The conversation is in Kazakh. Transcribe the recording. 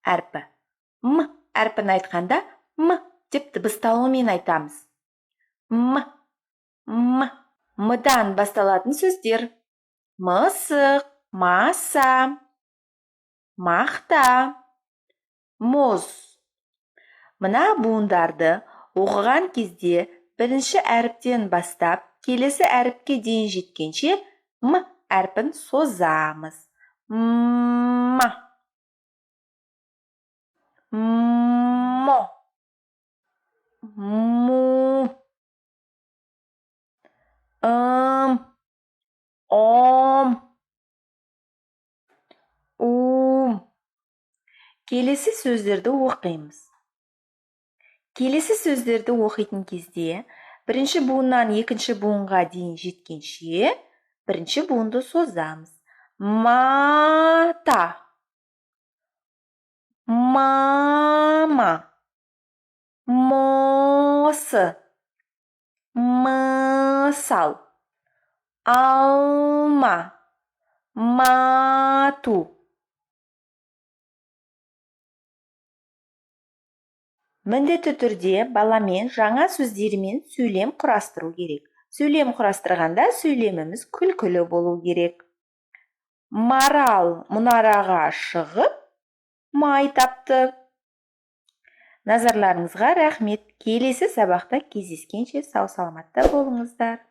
әрпі. М әрпін айтқанда м деп дыбысталуымен айтамыз. М. М-дан басталатын сөздер. Мысық, маса, мақта, мұз. Мына буындарды оқыған кезде бірінші әріптен бастап, келесі әріпке дейін жеткенше м әрпін созамыз. Ма, мо, му, ом, ум. Келесі сөздерді оқимыз. Келесі сөздерді оқитын кезде бірінші буыннан екінші буынға дейін жеткенше бірінші буынды созамыз. Мата, мама, мосы, мысал, алма, мату. Міндетті түрде баламен жаңа сөздермен сөйлем құрастыру керек. Сөйлем құрастырғанда сөйлеміміз күлкілі болу керек. Марал мұнараға шығып, май тапты. Назарларыңызға рахмет. Келесі сабақта кездескенше сау саламатта болыңыздар.